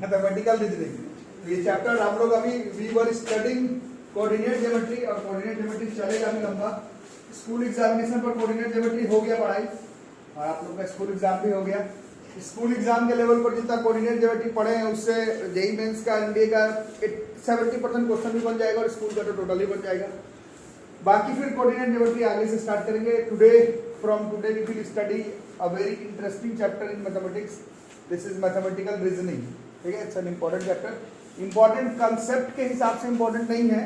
Mathematical reasoning. ये chapter हम लोग अभी we were studying coordinate geometry, और कोऑर्डिनेट ज्योमेट्री चलेगा अभी लंबा। स्कूल एग्जामिनेशन पर कोऑर्डिनेट ज्योमेट्री हो गया पढ़ाई, और आप लोग का स्कूल एग्जाम भी हो गया। स्कूल एग्जाम के लेवल पर जितना कोऑर्डिनेट ज्योमेट्री पढ़े हैं उससे जेईई मेंस का, एनडीए का 70% क्वेश्चन भी बन जाएगा, और स्कूल का तो टोटली बन जाएगा। बाकी फिर कोऑर्डिनेट ज्योमेट्री आगे से स्टार्ट करेंगे। From today we will study a very interesting chapter in mathematics. This is mathematical reasoning. ठीक है, it's an important chapter. Important concept के हिसाब से इंपॉर्टेंट नहीं है,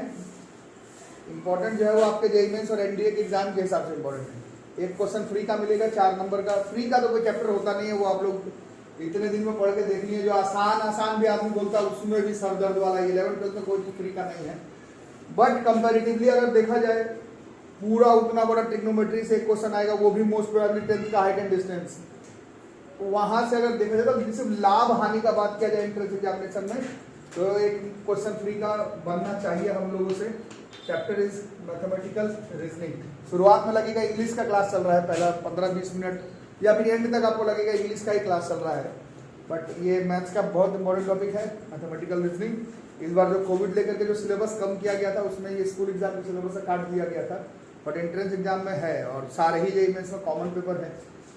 इंपॉर्टेंट जो है वो आपके जेईई मेंस और एनडीए के एग्जाम के हिसाब से इंपॉर्टेंट है। एक क्वेश्चन फ्री का मिलेगा 4 नंबर का। फ्री का तो कोई चैप्टर होता नहीं है, वो आप लोग इतने दिन में पढ़ के देख लिए। जो आसान भी आदमी बोलता है उसमें भी सर दर्द वाला 11th-12th में कोई फ्री का नहीं है। बट कंपैरेटिवली अगर देखा जाए, पूरा उतना बड़ा ट्रिग्नोमेट्री से एक क्वेश्चन आएगा, वो भी मोस्ट प्रोबेबली 10th का हाइट एंड डिस्टेंस। वहां से अगर देखा जाए तो सिर्फ लाभ हानि का बात किया जाए एंट्रेंस एग्जामिनेशन में, तो एक क्वेश्चन फ्री का बनना चाहिए हम लोगों से। Chapter is mathematical reasoning. शुरुआत में लगेगा इंग्लिश का क्लास चल रहा है, पहला 15-20 मिनट, या फिर एंड तक आपको लगेगा इंग्लिश का ही क्लास चल रहा है। बट ये मैथ्स का बहुत इंपॉर्टेंट टॉपिक है, मैथमेटिकल रीजनिंग। इस बार जो कोविड लेकर के जो सिलेबस कम किया गया था, उसमें ये स्कूल एग्जाम के सिलेबस से काट दिया गया था, बट एंट्रेंस एग्जाम में है, और सारे ही जेईई मेंस में कॉमन पेपर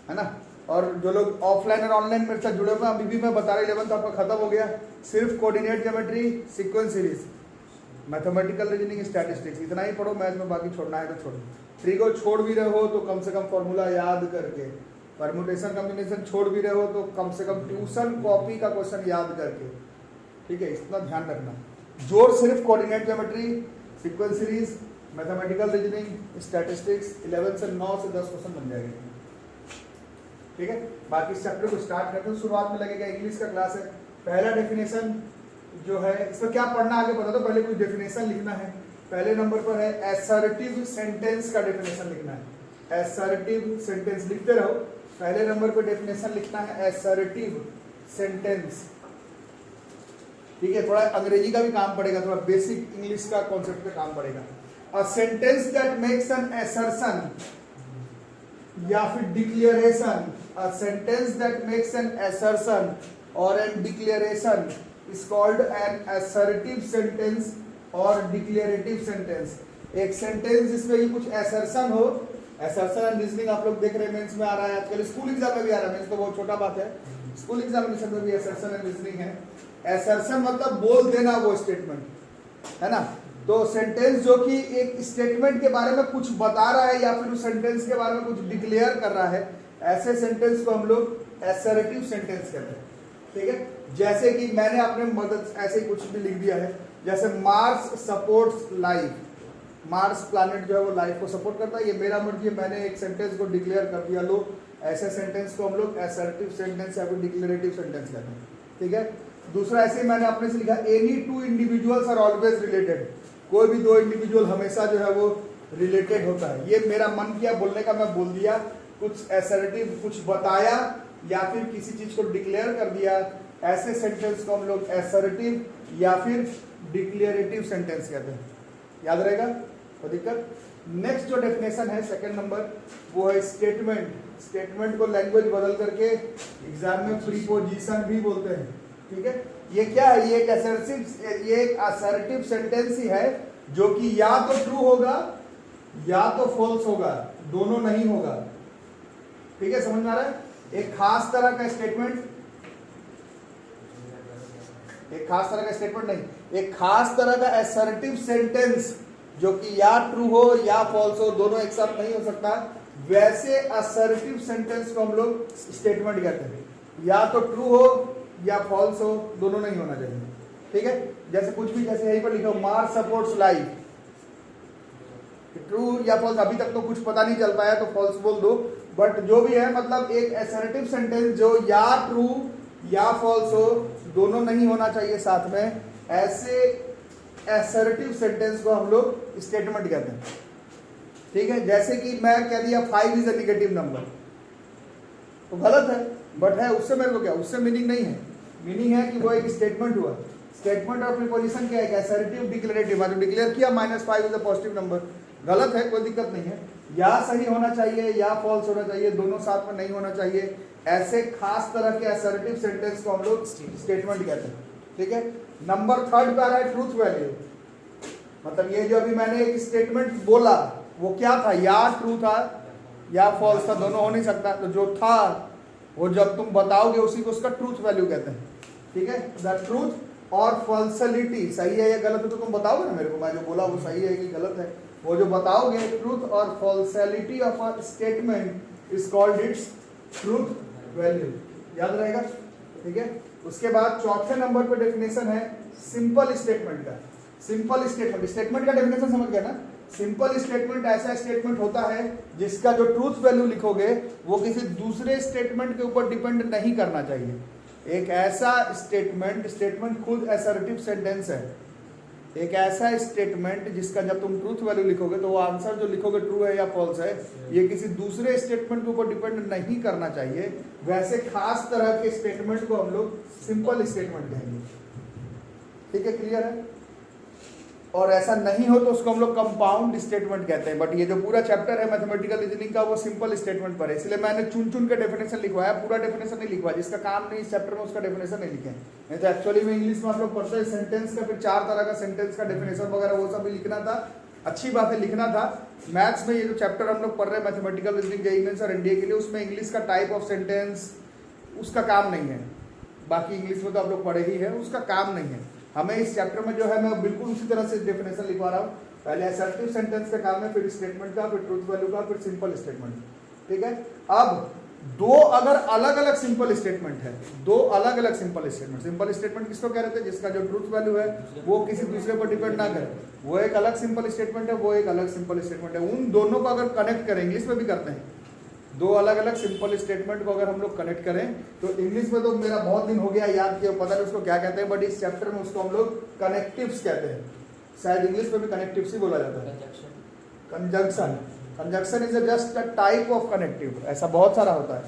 है ना। और जो लोग ऑफलाइन और ऑनलाइन मेरे साथ जुड़े हुए हैं, अभी भी मैं बता रहा 11th आपका खत्म हो गया। सिर्फ coordinate geometry, sequence series, mathematical reasoning, statistics, इतना ही पढ़ो मैथ में, बाकी छोड़ना है तो छोड़ो। फ्री को छोड़ भी रहे हो तो कम से कम फॉर्मूला याद करके, परम्यूटेशन कॉम्बिनेशन छोड़ भी रहे हो तो कम से कम ट्यूशन कॉपी का क्वेश्चन याद करके। ठीक है, इतना ध्यान रखना। जोर सिर्फ coordinate geometry, sequence series, mathematical reasoning, statistics, 11 से 9 से 10 क्वेश्चन बन जाएंगे। ठीक है, बाकी इस चैप्टर को स्टार्ट करते हैं। शुरुआत में लगेगा इंग्लिश का क्लास है। पहला डेफिनेशन जो है, इसमें क्या पढ़ना आगे बता दो, पहले कुछ डेफिनेशन लिखना है। पहले नंबर पर है असर्टिव सेंटेंस का डेफिनेशन लिखना है। असर्टिव सेंटेंस लिखते रहो। पहले नंबर पर डेफिनेशन लिखना है असर्टिव सेंटेंस। ठीक है, थोड़ा अंग्रेजी का भी काम पड़ेगा, थोड़ा बेसिक इंग्लिश का कॉन्सेप्ट पे काम पड़ेगा। A sentence that makes an assertion या फिर declaration, a sentence that makes an assertion और an declaration is called an assertive sentence और declarative sentence। एक सेंटेंस जिसमें ये कुछ assertion हो, assertion and reasoning आप लोग देख रहे हैं मेंस में आ रहा है आजकल, स्कूल एग्जाम में भी आ रहा है, मेंस तो बहुत छोटा बात है, स्कूल एग्जामिनेशन में भी assertion and reasoning है। assertion मतलब बोल देना वो स्टेटमेंट है ना। तो सेंटेंस जो कि एक स्टेटमेंट के बारे में कुछ बता रहा है या फिर उस सेंटेंस के बारे में कुछ डिक्लेयर कर रहा है, ऐसे सेंटेंस को हम लोग assertive sentence कहते हैं। ठीक है, जैसे कि मैंने अपने मदद ऐसे ही कुछ भी लिख दिया है, जैसे Mars supports life, Mars planet जो है वो लाइफ को सपोर्ट करता है, ये मेरा मर्जी है, मैंने एक सेंटेंस को डिक्लेयर कर दिया। लो, ऐसे सेंटेंस को हम लोग असर्टिव सेंटेंस या फिर डिक्लेरेटिव सेंटेंस कहते हैं। ठीक है, दूसरा ऐसे ही मैंने अपने से लिखा, any two individuals are always related, कोई भी दो इंडिविजुअल हमेशा जो है वो रिलेटेड होता है। ये मेरा मन किया बोलने का, मैं बोल दिया, कुछ असर्टिव कुछ बताया या फिर किसी चीज को डिक्लेयर कर दिया, ऐसे सेंटेंस को हम लोग असर्टिव या फिर डिक्लेरेटिव सेंटेंस कहते हैं। याद रहेगा, कोई दिक्कत। नेक्स्ट जो डेफिनेशन है सेकंड नंबर, वो है स्टेटमेंट। स्टेटमेंट को लैंग्वेज बदल करके एग्जाम में प्रीपोजिशन भी बोलते हैं। ठीक है, ये क्या है, ये एक असर्टिव सेंटेंस ही है जो कि या तो ट्रू होगा या तो फॉल्स होगा, दोनों नहीं होगा। ठीक है, समझ में आ रहा है। एक खास तरह का स्टेटमेंट, एक खास तरह का स्टेटमेंट नहीं, एक खास तरह का असर्टिव सेंटेंस जो कि या ट्रू हो या फॉल्स हो, दोनों एक साथ नहीं हो सकता, वैसे असर्टिव सेंटेंस को हम लोग स्टेटमेंट कहते हैं। या तो ट्रू हो या फॉल्स हो, दोनों नहीं होना चाहिए। ठीक है, जैसे कुछ भी, जैसे यहीं पर लिखा मार्स सपोर्ट्स लाइफ, ट्रू या फॉल्स अभी तक तो कुछ पता नहीं चल पाया तो फॉल्स बोल दो, बट जो भी है मतलब एक असर्टिव सेंटेंस जो या ट्रू या फॉल्स हो, दोनों नहीं होना चाहिए साथ में, ऐसे असर्टिव सेंटेंस को हम लोग स्टेटमेंट कहते हैं। ठीक है, जैसे कि मैं कह दिया 5 इज अ नेगेटिव नंबर, तो गलत है, बट है, उससे मेरे को क्या, उससे मीनिंग नहीं है। मीनिंग है कि वो एक स्टेटमेंट हुआ। स्टेटमेंट और प्रीपोजिशन क्या है, असर्टिव डिक्लेरेटिव, मतलब डिक्लेयर किया -5 इज अ पॉजिटिव नंबर, गलत है, कोई दिक्कत नहीं है। या सही होना चाहिए या फॉल्स होना चाहिए, दोनों साथ में नहीं होना चाहिए। ऐसे खास तरह के असर्टिव सेंटेंस को हम लोग स्टेटमेंट कहते हैं। ठीक है। नंबर थर्ड पे आ रहा है ट्रूथ वैल्यू, मतलब ये जो अभी मैंने एक स्टेटमेंट बोला वो क्या था, या ट्रू था या फॉल्स था, दोनों हो नहीं सकता। तो जो था वो जब तुम बताओगे उसी को उसका ट्रूथ वैल्यू कहते हैं, ठीक है। द ट्रूथ और फॉल्सिटी, सही है या गलत है तो तुम बताओगे ना मेरे को, मैं जो बोला वो सही है कि गलत है, वो जो बताओगे। ट्रूथ और falsity of a statement is called its truth value, याद रहेगा, ठीक है। उसके बाद चौथे नंबर पे डेफिनेशन है सिंपल स्टेटमेंट का। सिंपल स्टेटमेंट, स्टेटमेंट का डेफिनेशन समझ गया ना। सिंपल स्टेटमेंट ऐसा स्टेटमेंट होता है जिसका जो ट्रूथ वैल्यू लिखोगे वो किसी दूसरे स्टेटमेंट के ऊपर डिपेंड नहीं करना चाहिए। एक ऐसा स्टेटमेंट खुद असर्टिव सेंटेंस है, एक ऐसा स्टेटमेंट जिसका जब तुम ट्रूथ वैल्यू लिखोगे तो वो आंसर जो लिखोगे ट्रू है या फॉल्स है, ये किसी दूसरे स्टेटमेंट के ऊपर डिपेंड नहीं करना चाहिए। वैसे खास तरह के स्टेटमेंट को हम लोग सिंपल स्टेटमेंट कहेंगे, ठीक है, क्लियर है। और ऐसा नहीं हो तो उसको हम लोग कंपाउंड स्टेटमेंट कहते हैं। बट ये जो पूरा चैप्टर है मैथमेटिकल रीजनिंग का वो सिंपल स्टेटमेंट पर है, इसलिए मैंने चुन चुन के डेफिनेशन लिखवाया, पूरा डेफिनेशन नहीं लिखवाया। जिसका काम नहीं इस चैप्टर में उसका डेफिनेशन नहीं लिखे। नहीं तो एक्चुअली में इंग्लिश में आप लोग पढ़ते हैं सेंटेंस का, फिर 4 तरह का सेंटेंस का डेफिनेशन वगैरह वो सब भी लिखना था, अच्छी बात है लिखना था। मैथ्स में ये जो चैप्टर हम लोग पढ़ रहे हैं मैथमेटिकल रीजनिंग जेईई मेंस और एनडीए के लिए, उसमें इंग्लिश का टाइप ऑफ सेंटेंस उसका काम नहीं है। बाकी इंग्लिश में तो आप लोग पढ़े ही है, उसका काम नहीं है। हमें इस चैप्टर में जो है मैं बिल्कुल उसी तरह से डेफिनेशन लिखवा रहा हूँ। पहले असर्टिव सेंटेंस का काम है, फिर स्टेटमेंट का, फिर ट्रूथ वैल्यू का, फिर सिंपल स्टेटमेंट, ठीक है। अब दो अगर अलग अलग सिंपल स्टेटमेंट है, दो अलग अलग सिंपल स्टेटमेंट, सिंपल स्टेटमेंट किसको कह रहे थे, जिसका जो ट्रूथ वैल्यू है वो किसी दूसरे पर डिपेंड ना करे, वो एक अलग सिंपल स्टेटमेंट है, वो एक अलग सिंपल स्टेटमेंट है। उन दोनों को अगर कनेक्ट करें, इंग्लिश में भी करते हैं, दो अलग अलग सिंपल स्टेटमेंट को अगर हम लोग कनेक्ट करें तो इंग्लिश में तो मेरा बहुत दिन हो गया याद किया, पता नहीं उसको क्या कहते हैं, बट इस चैप्टर में उसको हम लोग कनेक्टिव्स कहते हैं। शायद इंग्लिश में भी कनेक्टिव्स ही बोला जाता है, conjunction. Conjunction is just a type of connective, ऐसा बहुत सारा होता है,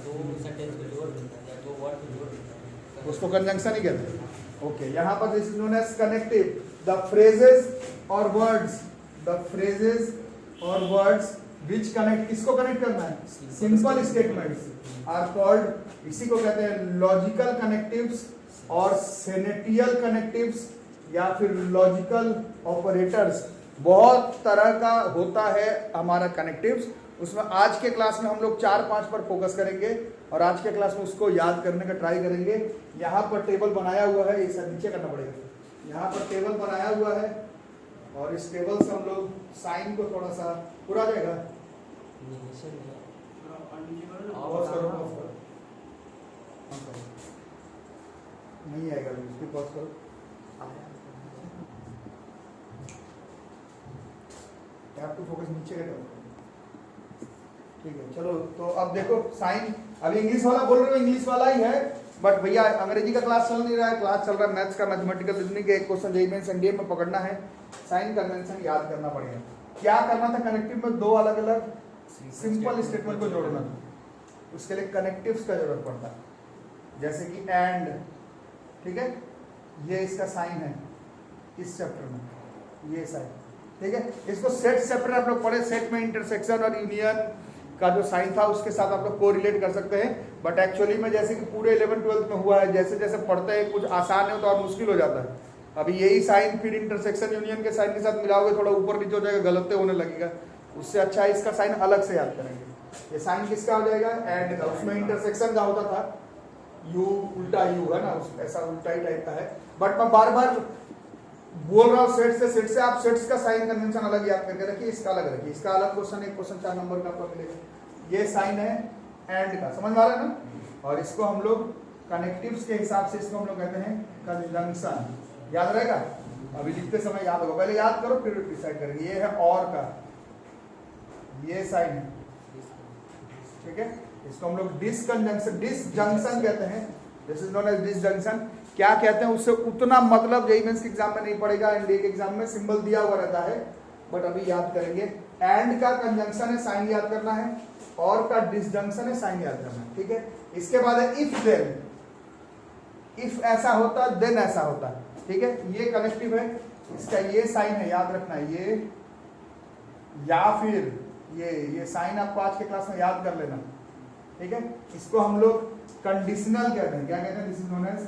उसको कंजंक्शन ही कहते हैं। ओके, यहाँ पर this is known as connective. The phrases और वर्ड्स, द फ्रेजेस और वर्ड्स विच कनेक्ट, किसको कनेक्ट करना है, सिंपल स्टेटमेंट्स आर कॉल्ड, इसी को कहते हैं लॉजिकल कनेक्टिव्स और सेनेटियल कनेक्टिव्स या फिर लॉजिकल ऑपरेटर्स। बहुत तरह का होता है हमारा कनेक्टिव्स, उसमें आज के क्लास में हम लोग 4-5 पर फोकस करेंगे और आज के क्लास में उसको याद करने का ट्राई करेंगे। यहाँ पर टेबल बनाया हुआ है, इसे नीचे करना पड़ेगा, यहाँ पर टेबल बनाया हुआ है और इस टेबल से हम लोग साइन को थोड़ा सा पूरा जाएगा, नहीं आएगा, इसकी पॉज करो, टैप टू फोकस नीचे का टेबल, ठीक है। चलो तो अब देखो साइन, अभी इंग्लिश वाला बोल रहे हो, इंग्लिश वाला ही है, बट भैया अंग्रेजी का क्लास चल नहीं रहा है, क्लास चल रहा है मैथ्स का, मैथमेटिकल रीजनिंग के एक क्वेश्चन जेईई मेंस एनडीए में पकड़ना है, साइन कन्वेंशन याद करना पड़ेगा। क्या करना था, कनेक्टिव में दो अलग अलग सिंपल स्टेटमेंट को जोड़ना था, उसके लिए कनेक्टिव्स का जरूरत पड़ता है, जैसे कि एंड, ठीक है, ये इसका साइन है इस चैप्टर में, ये साइन, ठीक है। इसको सेट सेपरेट आप लोग पढ़े, सेट में इंटरसेक्शन और यूनियन का जो साइन था उसके साथ आप लोग को रिलेट कर सकते हैं, बट एक्चुअली में जैसे कि पूरे 11-12 में हुआ है, जैसे जैसे पढ़ते हैं कुछ आसान है तो और मुश्किल हो जाता है। अभी यही साइन फिर इंटरसेक्शन यूनियन के साइन के साथ मिलाओगे, थोड़ा ऊपर नीचे हो जाएगा, गलत होने लगेगा, उससे अच्छा इसका साइन अलग से याद करेंगे। ये साइन किसका हो जाएगा, एंड का, उसमें इंटरसेक्शन का होता था यू, उल्टा यू है ना, ऐसा उल्टा ही टाइप का है, बट मैं बार बार बोल रहा हूँ सेट से आप सेट्स का साइन कन्वेंशन अलग याद करके रखिए, इसका अलग रखिए, इसका अलग क्वेश्चन, एक क्वेश्चन 4 नंबर का आपको मिलेगा। ये साइन है एंड का, समझ में आ रहा है ना, और इसको हम लोग कनेक्टिव्स के हिसाब से इसको हम लोग कहते हैं कंजंक्शन, याद रहेगा, अभी लिखते समय याद होगा, पहले याद करो फिर डिसाइड करेंगे। ये है और का, ये साइन है, ठीक है, इसको हम लोग डिसजंक्शन कहते हैं, this is known as disjunction. क्या कहते हैं उससे उतना मतलब जेईई मेंस के एग्जाम में नहीं पड़ेगा, एनडीए के एग्जाम में सिंबल दिया हुआ रहता है, बट अभी याद करेंगे। एंड का कंजंक्शन है, साइन याद करना है, और का डिसजंक्शन है, साइन याद करना है, ठीक है। इसके बाद है इफ देन, इफ ऐसा होता देन ऐसा होता, ठीक है, ये कनेक्टिव है, इसका ये साइन है, याद रखना है, ये या फिर ये साइन आपको आज के क्लास में याद कर लेना, ठीक है। इसको हम लोग कंडीशनल कहते हैं, क्या कहते हैं, this is known as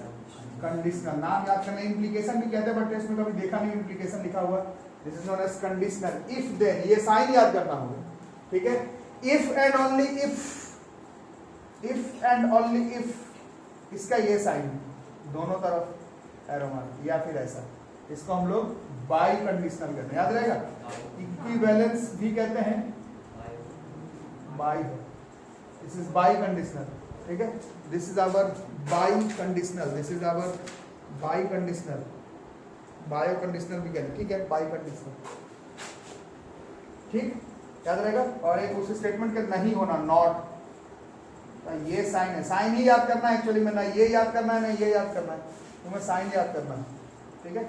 conditional, नाम याद करना, इम्प्लीकेशन भी कहते हैं बट टेस्ट में कभी देखा नहीं इम्प्लीकेशन लिखा हुआ, this is known as conditional. If then, ये साइन याद करना होगा, ठीक है। इफ एंड ओनली इफ, इसका ये साइन दोनों तरफ एरो मार्क या फिर ऐसा, इसको हम लोग बाई कंडीशनल कहते हैं, याद रहेगा। इक्विवेलेंस भी कहते हैं bi, this is bi conditional, ठीक है। This is our bi conditional, this is our bi conditional, bio conditional भी कहते हैं, ठीक है, बाई कंडीशनल, ठीक, याद रहेगा। और एक उस स्टेटमेंट के नहीं होना, नॉट, ये साइन है, साइन ही याद करना है एक्चुअली में, ना ये याद करना है ना ये याद करना है, तुम्हें साइन याद करना है, ठीक है।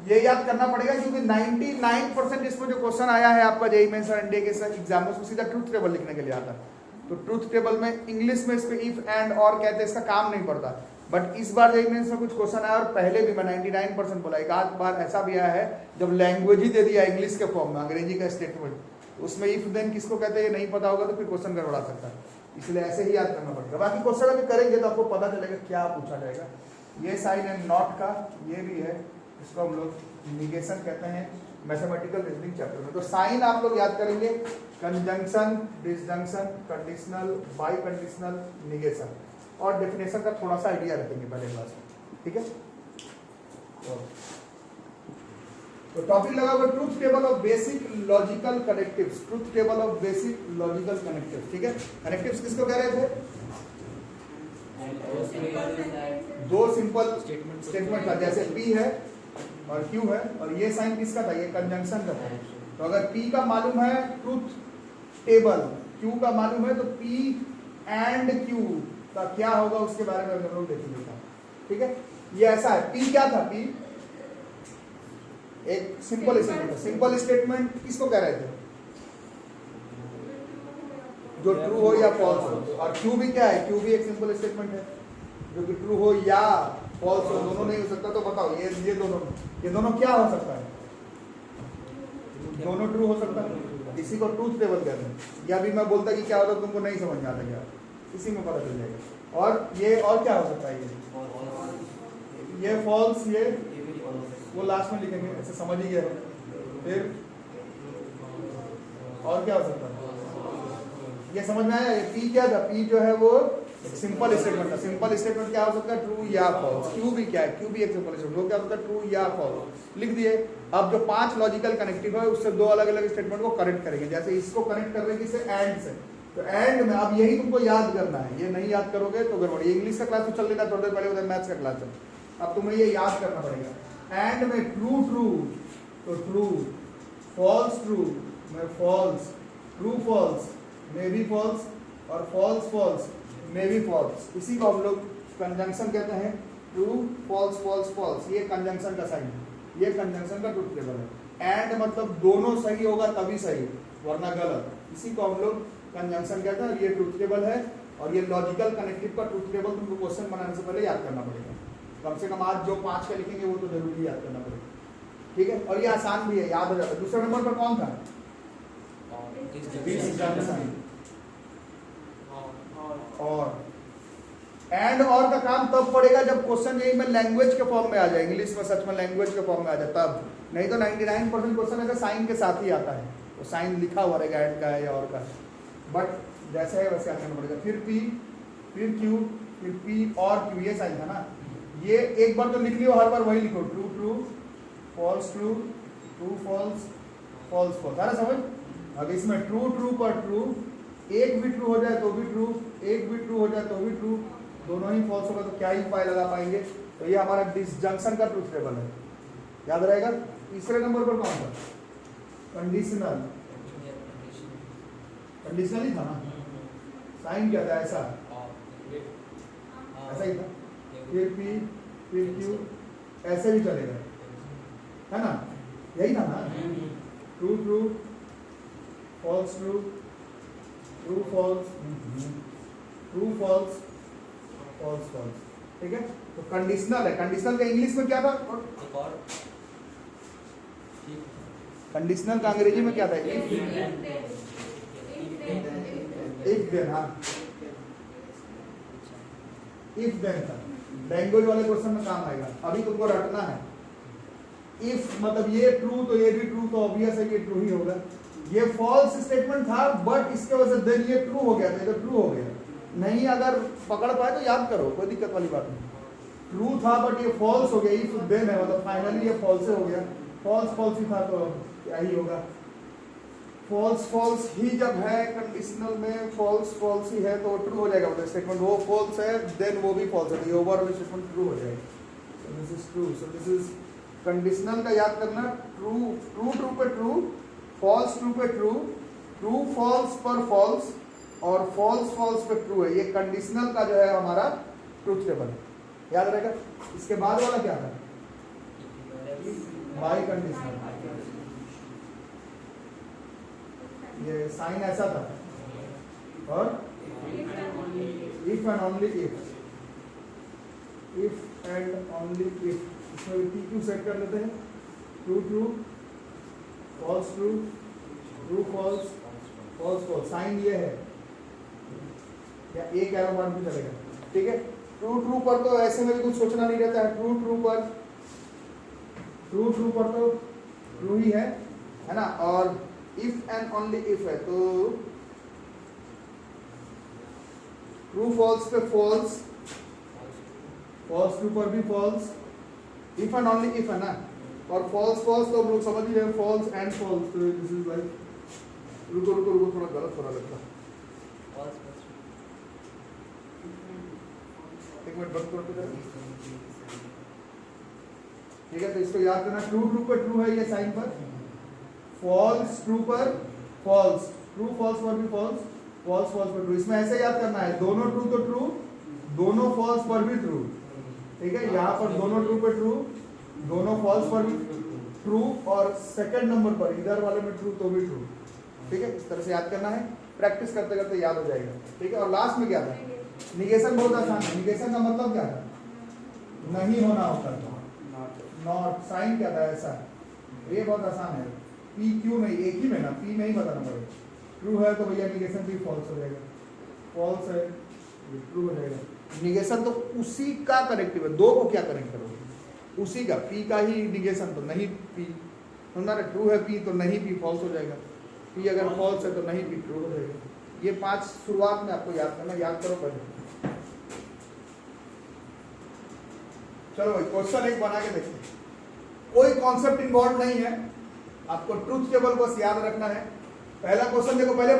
ये याद करना पड़ेगा क्योंकि 99% इसमें जो क्वेश्चन आया है आपका जेईई मेंस और एनडीए के एग्जाम में, सीधा ट्रूथ टेबल लिखने के लिए आता है। तो ट्रूथ टेबल में इंग्लिश में इस पे इफ एंड और कहते हैं, इसका काम नहीं पड़ता। बट इस बार जेईई मेंस में कुछ क्वेश्चन आया, और पहले भी मैं 99% बोला, एक आध बार ऐसा भी आया है जब लैंग्वेज ही दे दिया इंग्लिश के फॉर्म में, अंग्रेजी का स्टेटमेंट, उसमें इफ देन किसको कहते हैं नहीं पता होगा तो फिर क्वेश्चन गड़बड़ा सकता है, इसलिए ऐसे ही याद करना पड़ेगा। बाकी क्वेश्चन अभी करेंगे तो आपको पता चलेगा क्या पूछा जाएगा। ये साइन है नॉट का, ये भी है, इसको हम लोग निगेशन कहते हैं मैथमेटिकल रीजनिंग चैप्टर में। तो साइन आप लोग याद करेंगे, conjunction, disjunction, conditional, by conditional, negation, और डेफिनेशन का थोड़ा सा आइडिया रखेंगे पहले क्लास में, ठीक है। तो टॉपिक लगा हुआ truth table of basic logical connectives, truth table of basic logical connectives, ठीक है। कनेक्टिव्स किसको कह रहे थे? दो सिंपल स्टेटमेंट था, जैसे P है और Q है, और ये साइन किसका था? ये कंजंक्शन का था। तो अगर P का मालूम है ट्रूथ टेबल, Q का मालूम है, तो P एंड Q का क्या होगा उसके बारे में हम लोग देखेंगे, ठीक है। ये ऐसा है, P क्या था? P एक सिंपल स्टेटमेंट, सिंपल स्टेटमेंट किसको कह रहे थे? जो ट्रू हो या फॉल्स हो। और Q भी क्या है? Q भी एक सिंपल स्टेटमेंट है जो कि ट्रू हो या फॉल्स हो, दोनों नहीं हो सकता। तो बताओ ये दोनों क्या हो सकता है? दोनों ट्रू हो सकता है, इसी को ट्रूथ टेबल कहते हैं। या भी मैं बोलता कि क्या होता तुमको नहीं समझ में आता क्या, इसी में पता चल जाएगा। और ये और क्या हो सकता है? ये फॉल्स, ये वो लास्ट में लिखेंगे, ऐसे समझ ही गए। फिर और क्या हो सकता है? ये समझ में आया? ये P क्या था? P जो है वो सिंपल स्टेटमेंट था। सिंपल स्टेटमेंट क्या हो सकता है? ट्रू या फॉल्स। Q भी क्या है? Q भी एक सिंपल स्टेटमेंट, वो क्या होता है? ट्रू या फॉल्स। लिख दिए। अब जो 5 लॉजिकल कनेक्टिव है उससे 2 अलग अलग स्टेटमेंट को कनेक्ट करेंगे। जैसे इसको कनेक्ट कर रहे हैं किससे? एंड से। तो एंड में अब यही तुमको याद करना है, ये नहीं याद करोगे तो गड़बड़। ये इंग्लिश का क्लास तो चल रहा था थोड़ी देर पहले, उधर मैथ्स का क्लास चल, अब तुम्हें ये याद करना पड़ेगा। एंड में ट्रू ट्रू तो ट्रू, फॉल्स ट्रू में फॉल्स, ट्रू फॉल्स में भी फॉल्स, और फॉल्स फॉल्स में भी फॉल्स। इसी को हम लोग कंजंक्शन कहते हैं। ट्रू फॉल्स फॉल्स फॉल्स, ये कंजंक्शन का साइन है, ये कंजंक्शन का ट्रूथ टेबल है। एंड मतलब दोनों सही होगा तभी सही, वरना गलत, इसी को हम लोग कंजंक्शन कहते हैं। और ये ट्रूथ टेबल है, और ये लॉजिकल कनेक्टिव का ट्रूथ टेबल तुमको क्वेश्चन बनाने से पहले याद करना पड़ेगा। कम से कम आज जो 5 का लिखेंगे वो तो जरूरी याद करना पड़ेगा, ठीक है। और ये आसान भी है, याद हो जाता है। दूसरे नंबर पर कौन था? और एंड और का काम तब पड़ेगा जब क्वेश्चन यही में लैंग्वेज के फॉर्म में आ जाए, इंग्लिश में सच में लैंग्वेज के फॉर्म में आ जाए तब। नहीं तो 99% क्वेश्चन अगर साइन के साथ ही आता है, तो साइन लिखा हुआ रहेगा एंड का है या और का, बट जैसे है वैसे याद करना पड़ेगा। फिर P, फिर Q, फिर P और Q, ये साइन था ना। ये एक बार तो लिख लियो, हर बार वही लिखो, true true, false true, true false, false false, है ना समझ। अब इसमें ट्रू ट्रू पर ट्रू, एक भी ट्रू हो जाए तो भी ट्रू, एक भी ट्रू हो जाए तो भी ट्रू, दोनों ही फॉल्स होगा तो क्या ही उपाय लगा पाएंगे। तो ये हमारा डिसजंक्शन का ट्रूथ टेबल है, याद रहेगा। तीसरे नंबर पर कौन था? कंडीशनल, कंडीशनल ही था ना। साइन क्या था? ऐसा ऐसा ही था। फिर P, फिर Q, ऐसे भी चलेगा, है ना, यही था ना। True true, false true, true false, true false, false false, ठीक है। तो कंडीशनल है। कंडीशनल का इंग्लिश में क्या था? कंडीशनल का अंग्रेजी में क्या था? इफ देन, हाँ, इफ देन था। लैंग्वेज वाले क्वेश्चन में काम आएगा, अभी तुमको रटना है। इफ मतलब ये ट्रू तो ये भी ट्रू, तो ऑब्वियस है कि ट्रू ही होगा। ये फॉल्स स्टेटमेंट था बट इसके वजह से देन ये ट्रू हो गया, तो ये तो ट्रू हो गया। नहीं अगर पकड़ पाए तो याद करो, कोई दिक्कत वाली बात नहीं। ट्रू था बट ये फॉल्स हो गया, इफ देन है मतलब फाइनली ये फॉल्स हो गया। फॉल्स फॉल्स ही था तो क्या ही होगा। फॉल्स फॉल्स ही जब है कंडीशनल में, फॉल्स फॉल्स ही है तो ट्रू हो जाएगा। मतलब स्टेटमेंट वो फॉल्स है देन वो भी फॉल्स है, तो ओवरऑल स्टेटमेंट ट्रू हो जाएगा। So this is true. So this is conditional का याद करना, ट्रू ट्रू ट्रू पे ट्रू, फॉल्स ट्रू पे ट्रू, ट्रू फॉल्स पर फॉल्स और फॉल्स फॉल्स पे ट्रू है। ये कंडीशनल का जो है हमारा ट्रूथ टेबल याद रहेगा। इसके बाद वाला क्या था? By conditional. ये साइन ऐसा था, और if and only if and only if, इसमें PQ सेट कर लेते हैं। True true, false true, true false, false false. Sign ये है या एक एरो मार्क भी चलेगा, ठीक है। ट्रू ट्रू पर तो ऐसे में भी कुछ सोचना नहीं रहता है। ट्रू ट्रू पर, ट्रू ट्रू पर तो ट्रू ही है ना। और इफ एंड ओनली इफ है तो ट्रू फॉल्स पे फॉल्स, फॉल्स ट्रू पर भी false, if and only if है ना। और फॉल्स फॉल्स तो हम लोग समझ ही रहे हैं, फॉल्स एंड फॉल्स। तो दिस इज लाइक, रुको रुको रुको, थोड़ा गलत हो रहा लगता है। एक मिनट बंद करते जरा, ठीक है। तो इसको याद करना, ट्रू ट्रू पर ट्रू है ये साइन पर, फॉल्स ट्रू पर फॉल्स, ट्रू फॉल्स पर भी फॉल्स, फॉल्स फॉल्स पर ट्रू। इसमें ऐसे याद करना है, दोनों ट्रू तो ट्रू, दोनों फॉल्स पर भी ट्रू, ठीक है। यहाँ पर दोनों ट्रू पे ट्रू, दोनों फॉल्स पर भी ट्रू, और सेकंड नंबर पर इधर वाले में ट्रू तो भी ट्रू, ठीक है। इस तरह से याद करना है, प्रैक्टिस करते करते याद हो जाएगा, ठीक है। और लास्ट में क्या था? निगेशन बहुत आसान है। निगेशन का मतलब क्या था? नहीं होना होता था, नॉट। साइन क्या था? ऐसा। ये बहुत आसान है। PQ नहीं, एक ही में ना, P नहीं बताना पड़ेगा। ट्रू है तो भैया निगेशन भी फॉल्स हो जाएगा, फॉल्स है ट्रू हो जाएगा। निगेशन तो उसी का करेक्टिव है, दो को क्या करेक्ट करोगे? उसी का, P का ही निगेशन, तो नहीं P, हमारा ट्रू है P तो नहीं P फॉल्स हो जाएगा, P अगर फॉल्स है तो नहीं P ट्रू हो जाएगा। ये 5 शुरुआत में आपको याद करना, याद करो पहले। चलो भाई क्वेश्चन एक बना के देखते हैं। कोई कॉन्सेप्ट इन्वॉल्व नहीं है, आपको ट्रूथ टेबल बस याद रखना है। पहला क्वेश्चन देखो, पहले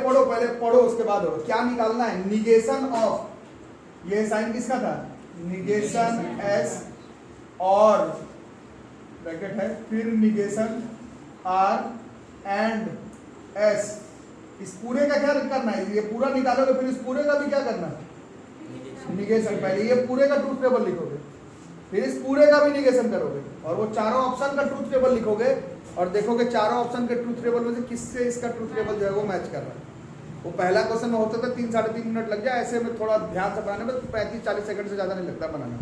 पढ़ो उसके बाद हो। क्या निकालना है? निगेशन ऑफ, ये साइन किसका था? निगेशन S और ब्रैकेट है, फिर निगेशन R एंड S। इस पूरे का क्या करना है? ये पूरा निकालोगे, फिर इस पूरे का भी क्या करना है? निगेशन। पहले ये पूरे का ट्रूथ टेबल लिखोगे, फिर इस पूरे का भी निगेशन करोगे, और वो चारों ऑप्शन का ट्रूथ टेबल लिखोगे, और देखोगे चारों ऑप्शन के ट्रूथ टेबल में से किससे इसका ट्रूथ टेबल जो है वो मैच कर रहा है। वो पहला क्वेश्चन में होता था 3 साढ़े 3 मिनट लग जाए, ऐसे में थोड़ा ध्यान से बनाने में 35-40 सेकंड से ज़्यादा नहीं लगता बनाना,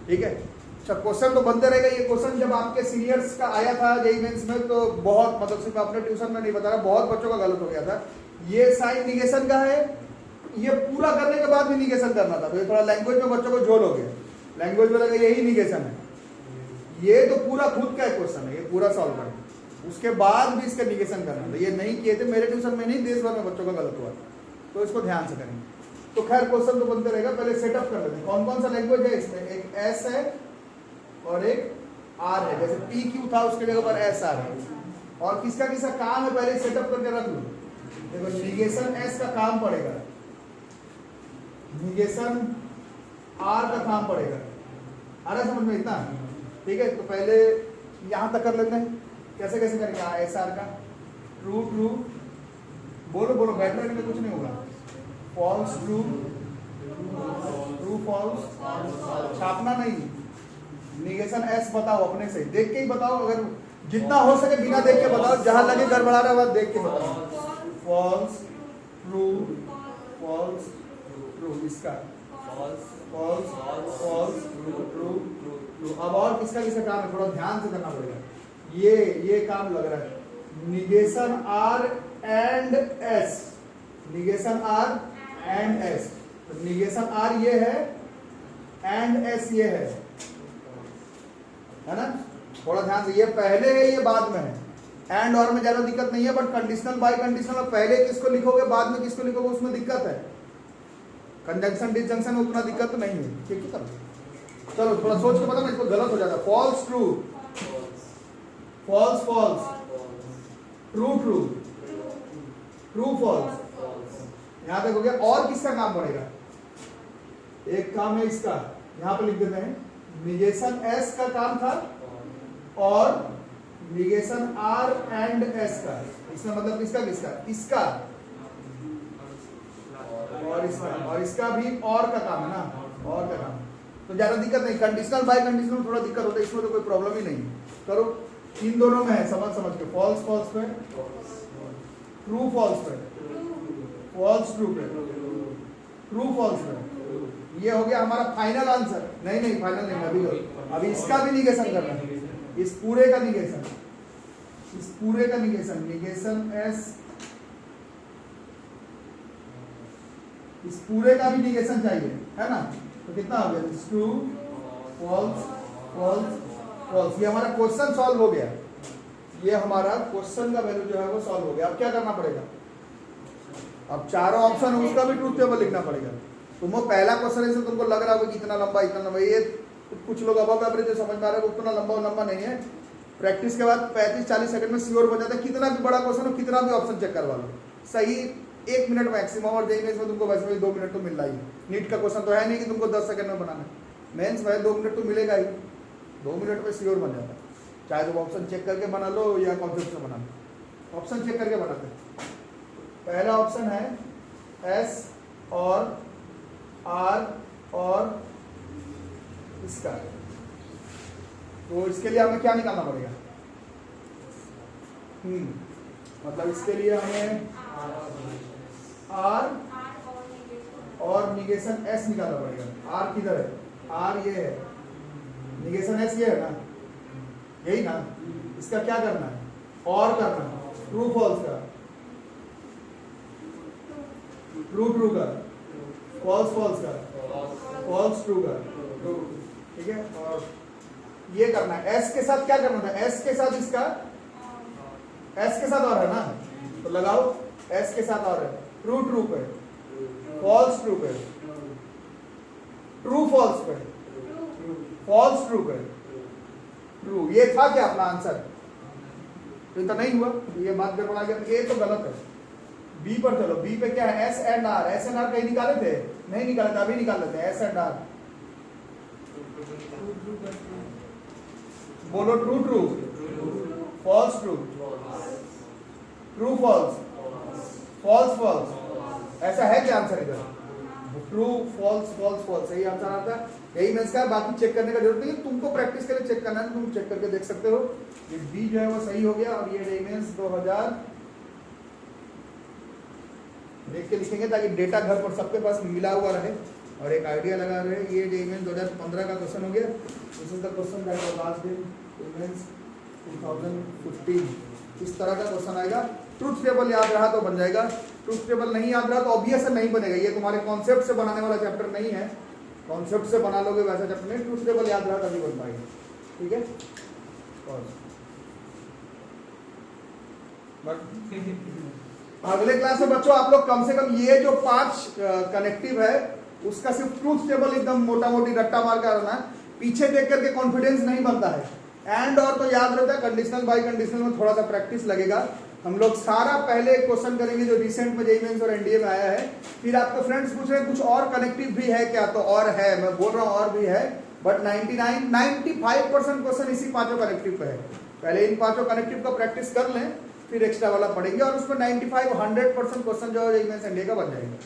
ठीक है। अच्छा, क्वेश्चन तो बनते रहेगा। ये क्वेश्चन जब आपके सीनियर्स का आया था JEE मेंस में, तो बहुत, मतलब सिर्फ अपने ट्यूशन में नहीं बता रहा, बहुत बच्चों का गलत हो गया था। ये साइन निगेशन का है, ये पूरा करने के बाद भी निगेशन करना था, तो ये थोड़ा लैंग्वेज में बच्चों को झोल हो गया। लैंग्वेज में लगा यही निगेशन है, ये तो पूरा खुद का क्वेश्चन है, ये पूरा सॉल्व करना, उसके बाद भी इसका निगेशन करना था। ये नहीं किए थे, मेरे ट्यूशन में नहीं, देश भर में बच्चों का गलत हुआ, तो इसको ध्यान से करेंगे। तो खैर क्वेश्चन तो बनते रहेगा, पहले सेटअप कर लेते हैं। कौन कौन सा लैंग्वेज है इसमें? एक S है और एक R है, जैसे PQ था उसके जगह पर SR है। और किसका किसका काम है पहले सेटअप करके रख लो। देखो, निगेशन S का काम पड़ेगा, निगेशन R का काम पड़ेगा। आ रहा समझ में इतना? ठीक है, तो पहले यहां तक कर लेते हैं। कैसे कैसे करेंगे? SR का ट्रू ट्रू, बोलो बोलो, बैठने में कुछ नहीं होगा। फॉल्स ट्रू, ट्रू फॉल्स, छापना नहीं। निगेशन S बताओ, अपने से देख के ही बताओ, अगर जितना हो सके बिना देख के बताओ, जहां लगे गड़बड़ा रहा है देख के बताओ। फॉल्स ट्रू, फॉल्स ट्रू, इसका false false false true true true. अब और किसका किसका काम है, थोड़ा ध्यान से करना पड़ेगा। ये काम लग रहा है, negation R and S, negation R and S। तो निगेशन R ये है, एंड एस ये है ना, थोड़ा ध्यान से, ये पहले है ये बाद में है। एंड और में ज्यादा दिक्कत नहीं है, बट कंडीशनल बाय कंडीशनल पहले किसको लिखोगे बाद में किसको लिखोगे उसमें दिक्कत है। कंजंक्शन डिसजंक्शन में उतना दिक्कत तो नहीं है, ठीक है। चलो थोड़ा सोच के पता ना, इसको गलत हो जाता है। False true, false false, true true, true false. यहां तक हो गया। और किसका काम पड़ेगा, एक काम है इसका, यहां पे लिख देते हैं निगेशन एस का काम था और निगेशन आर एंड एस का। इसका मतलब किसका किसका, इसका और इसका भी और का काम है ना, और का काम। तो ज्यादा दिक्कत नहीं, कंडीशनल बाय कंडीशनल थोड़ा दिक्कत होता है, इसमें तो कोई प्रॉब्लम ही नहीं। करो, इन दोनों में है, समझ समझ के। फॉल्स फॉल्स पे, ट्रू फॉल्स पे, फॉल्स ट्रू पे, ट्रू फॉल्स पे। ये हो गया हमारा फाइनल आंसर। नहीं नहीं फाइनल नहीं, अभी इसका भी निगेशन करना है, इस पूरे का निगेशन, इस पूरे का निगेशन, निगेशन एस, इस पूरे का भी निगेशन चाहिए, है ना। तो कितना हो गया, ट्रू फॉल्स फॉल्स फॉल्स। ये हमारा क्वेश्चन सॉल्व हो गया, ये हमारा क्वेश्चन का वैल्यू जो है वो सॉल्व हो गया। अब क्या करना पड़ेगा, अब चारों ऑप्शन है उसका भी ट्रूथ टेबल लिखना पड़ेगा। तुमको पहला क्वेश्चन है तुमको लग रहा होगा कि इतना लंबा इतना लंबा, ये कुछ लोग अब एवरेज समझ में आ रहा है उतना लंबा नहीं है। प्रैक्टिस के बाद 35-40 सेकंड में श्योर बन जाता है। कितना भी बड़ा क्वेश्चन हो, कितना भी ऑप्शन चेक करवा लो, सही 1 मिनट मैक्सिमम। और जेईई में तुमको वैसे भी 2 मिनट तो मिल रहा ही। नीट का क्वेश्चन तो है नहीं कि तुमको 10 सेकंड में बनाना है, मेंस में 2 मिनट तो मिलेगा ही। 2 मिनट में श्योर बन जाता है, चाहे तुम ऑप्शन चेक करके बना लो या कॉन्सेप्ट से बना लो। ऑप्शन चेक करके बनाते हैं। पहला ऑप्शन है एस और आर और इसका, तो इसके लिए हमें क्या निकालना पड़ेगा, मतलब इसके लिए हमें आर और निगेशन एस निकालना पड़ेगा। आर किधर है, आर ये है, निगेशन एस ये है ना, यही ना। इसका क्या करना है, और करना है, ट्रू फॉल्स का, ट्रू ट्रू का, फॉल्स फॉल्स का, फॉल्स ट्रू का, ट्रू, ठीक है। और ये करना है, एस के साथ क्या करना था, एस के साथ इसका, एस के साथ और है ना, तो लगाओ एस के साथ और है, ट्रू ट्रू पे, फॉल्स ट्रू पे, ट्रू फॉल्स पे, फॉल्स ट्रू पे, ट्रू। ये था क्या अपना आंसर, तो नहीं हुआ, ये बात गड़बड़ा गया, ये तो गलत है। बी पर चलो, बी पे क्या है, S and R. S and R कहीं निकाले थे, नहीं निकाले थे, अभी निकाल लेते हैं एस एंड आर। बोलो true true, false true, true false, false false. ऐसा है क्या आंसर इधर, ट्रू फॉल्स फॉल्स फॉल्स, यही आंसर आता है। यही मैं इसका बाकी चेक करने का जरूरत नहीं है, तुमको प्रैक्टिस के लिए चेक करना है, तुम चेक करके देख सकते हो। ये बी जो है वो सही हो गया। और ये जेईई 2000 देख के लिखेंगे ताकि डेटा घर पर सबके पास मिला हुआ रहे और एक आइडिया लगा रहे। ये जेईई 2015 का क्वेश्चन हो गया। This is the question that was last day means 2015। इस तरह का क्वेश्चन आएगा। ट्रूथ टेबल याद रहा तो बन जाएगा, ट्रूथ टेबल नहीं याद रहा तो ऑब्वियस है नहीं बनेगा। ये तुम्हारे कॉन्सेप्ट से बनाने वाला चैप्टर नहीं है, कॉन्सेप्ट से बना लोगे वैसा चैप्टर नहीं। ट्रूथ टेबल याद रहा तभी बन पाएगा, ठीक है। अगले क्लास में बच्चों आप लोग कम से कम ये जो 5 कनेक्टिव है उसका सिर्फ ट्रूथ टेबल एकदम मोटा मोटी रट्टा मार कर रखना है, पीछे देख करके कॉन्फिडेंस नहीं बनता है। एंड और तो याद रहता है, कंडीशनल बाय कंडीशनल में थोड़ा सा प्रैक्टिस लगेगा। हम लोग सारा पहले क्वेश्चन करेंगे जो रिसेंट में जेईई मेंस और एनडीए में आया है। फिर आपके फ्रेंड्स पूछ रहे हैं कुछ और कनेक्टिव भी है क्या, तो और है, मैं बोल रहा हूँ और भी है, बट 95% क्वेश्चन इसी 5 कनेक्टिव पे है। पहले इन 5 कनेक्टिव का प्रैक्टिस कर लें, फिर एक्स्ट्रा वाला पढ़ेंगे और उसमें 95-100% क्वेश्चन जो जेईई मेंस एनडीए का बन जाएगा,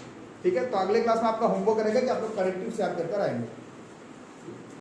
ठीक है। तो अगले क्लास में आपका होमवर्क करेंगे कि आप लोग कनेक्टिव से याद कर आएंगे।